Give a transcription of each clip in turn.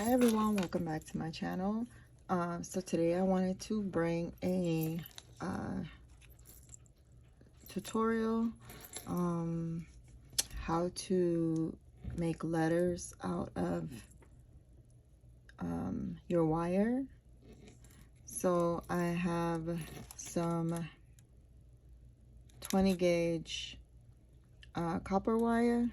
Hi everyone, welcome back to my channel. So today I wanted to bring a tutorial how to make letters out of your wire. So I have some 20 gauge copper wire.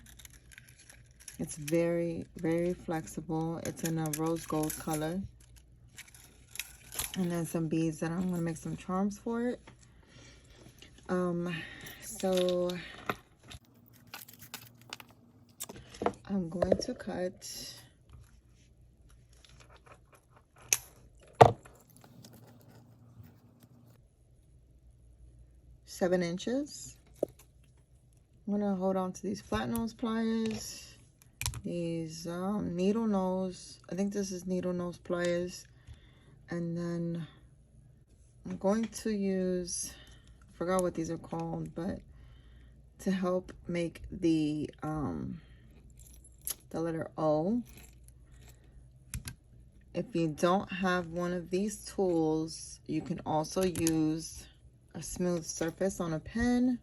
It's very, very flexible. It's in a rose gold color. And then some beads that I'm going to make some charms for it. So I'm going to cut 7 inches. I'm going to hold on to these flat nose pliers. These needle nose, I think this is needle nose pliers, and then I'm going to use, I forgot what these are called, but to help make the letter O. If you don't have one of these tools, you can also use a smooth surface on a pen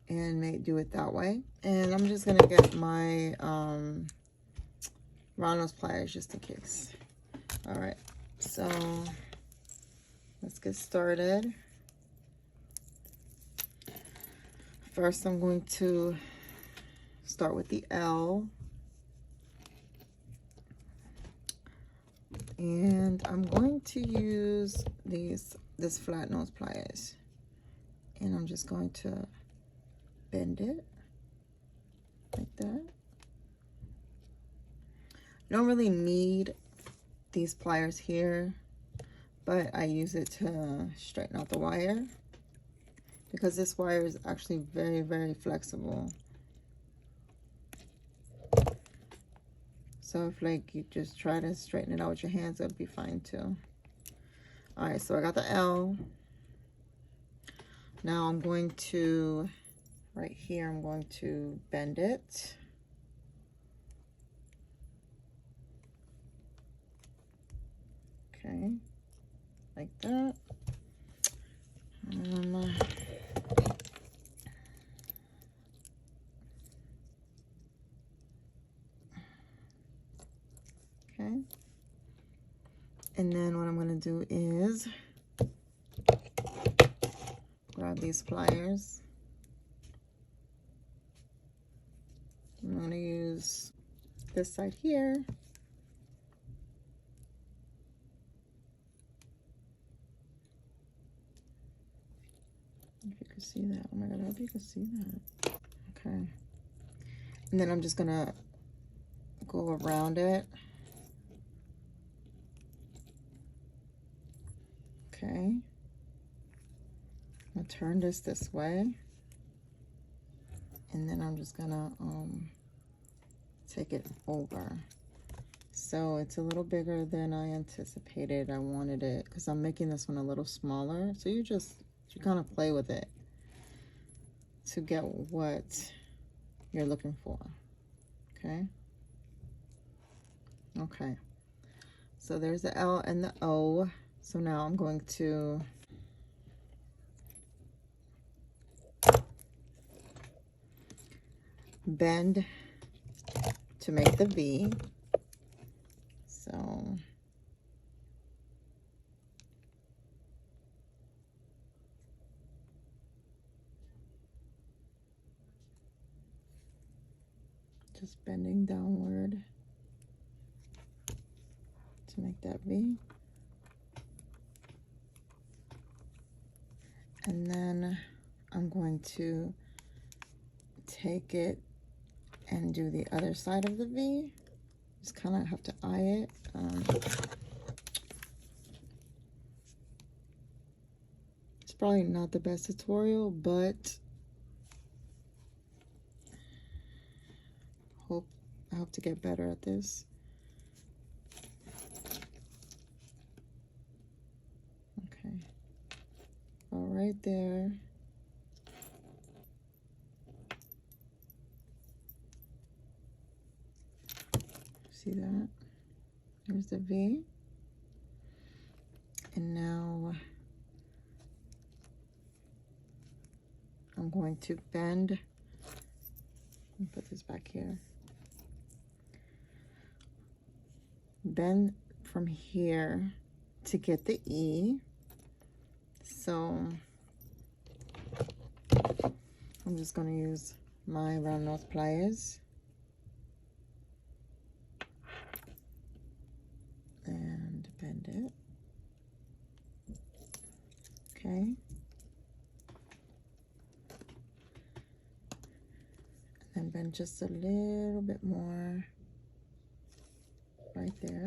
and do it that way. And I'm just gonna get my round nose pliers just in case. All right, so let's get started. First, I'm going to start with the L. And I'm going to use this flat nose pliers. And I'm just going to bend it like that. You don't really need these pliers here, but I use it to straighten out the wire because this wire is actually very, very flexible. So if like you just try to straighten it out with your hands, it'll be fine too. All right, so I got the L. Now I'm going to, right here, I'm going to bend it. Okay, like that. Okay. And then what I'm going to do is grab these pliers. I'm going to use this side here. If you can see that. Oh my God, I hope you can see that. Okay. And then I'm just going to go around it. Okay. I'm going to turn this way. And then I'm just going to take it over. So it's a little bigger than I anticipated. I wanted it because I'm making this one a little smaller. So you kind of play with it to get what you're looking for. Okay. Okay. So there's the L and the O. So now I'm going to bend to make the V. So just bending downward to make that V. And then I'm going to take it and do the other side of the V. Just kind of have to eye it. It's probably not the best tutorial, but I hope to get better at this. Okay. All right there. See that? Here's the V. And now I'm going to bend. Put this back here. Bend from here to get the E. So I'm just going to use my round nose pliers and bend it. Okay. And bend just a little bit more right there.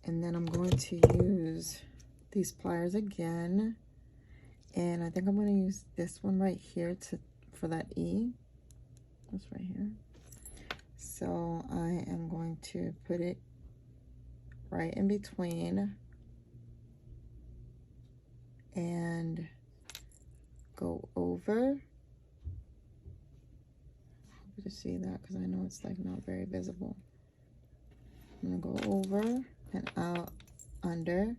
And then I'm going to use these pliers again. And I think I'm going to use this one right here for that E. That's right here. So I am going to put it right in between and go over. I hope you see that because I know it's like not very visible. I'm gonna go over and out, under.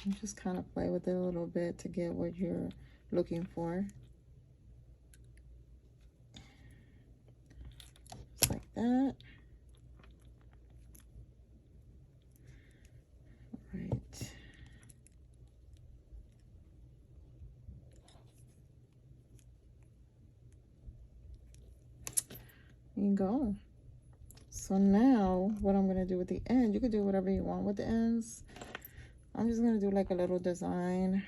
And just kind of play with it a little bit to get what you're looking for. Just like that. All right. There you go. So now what I'm going to do with the end, you can do whatever you want with the ends. I'm just going to do like a little design.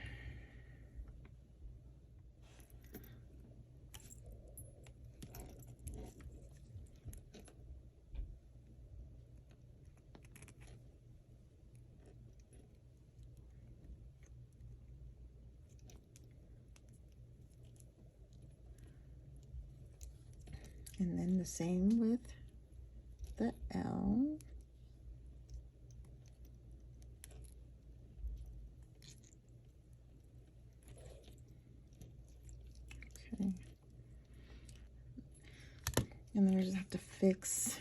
And then the same with the L. Okay. And then I just have to fix,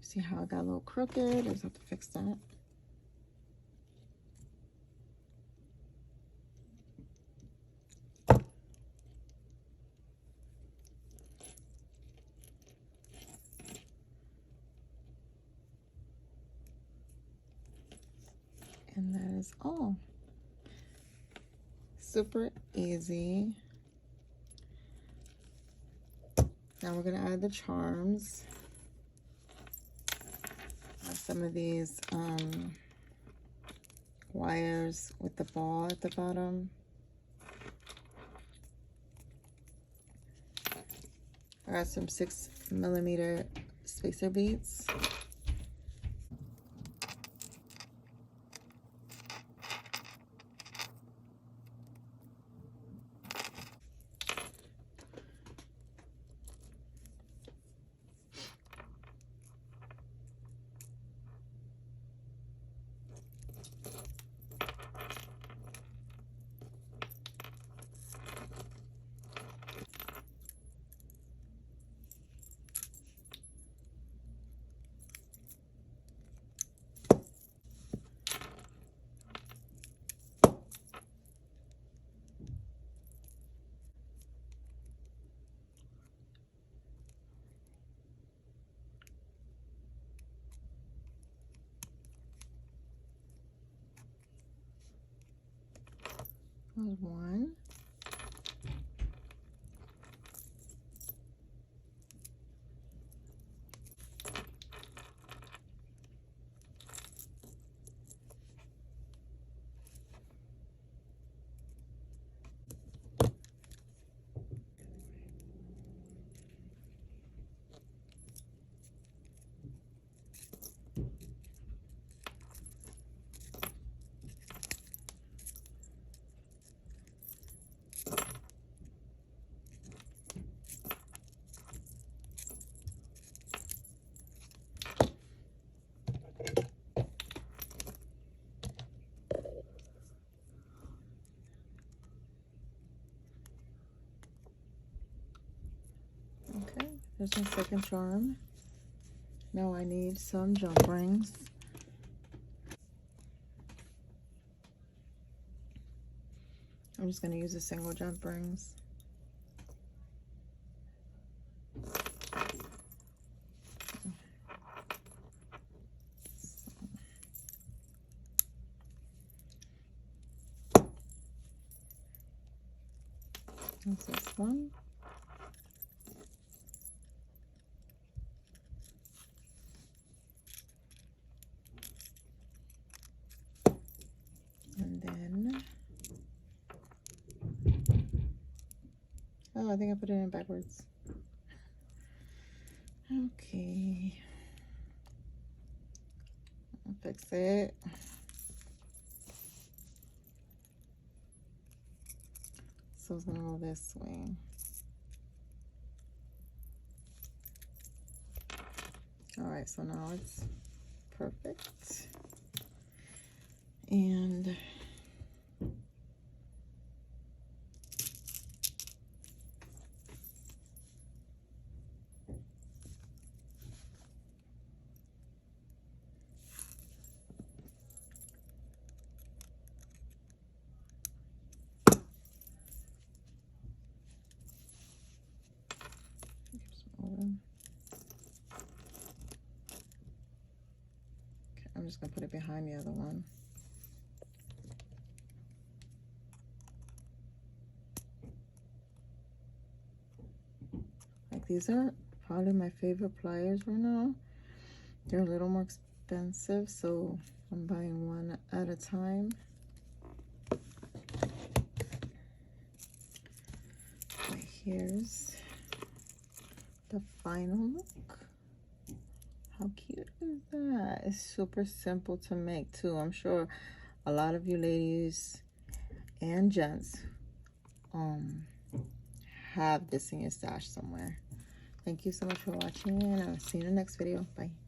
see how I got a little crooked? I just have to fix that. And that is all. Super easy. Now we're gonna add the charms. I have some of these wires with the ball at the bottom. I got some 6mm spacer beads. There's one. There's my second charm. Now I need some jump rings. I'm just going to use a single jump rings. That's this one. And then, oh, I think I put it in backwards. Okay. I'll fix it. So it's gonna go this way. All right, so now it's perfect. And I'm just gonna put it behind the other one. Like, these are probably my favorite pliers right now. They're a little more expensive, so I'm buying one at a time. Right, here's the final look. How cute is that? It's super simple to make too. I'm sure a lot of you ladies and gents have this in your stash somewhere. Thank you so much for watching, and I'll see you in the next video. Bye.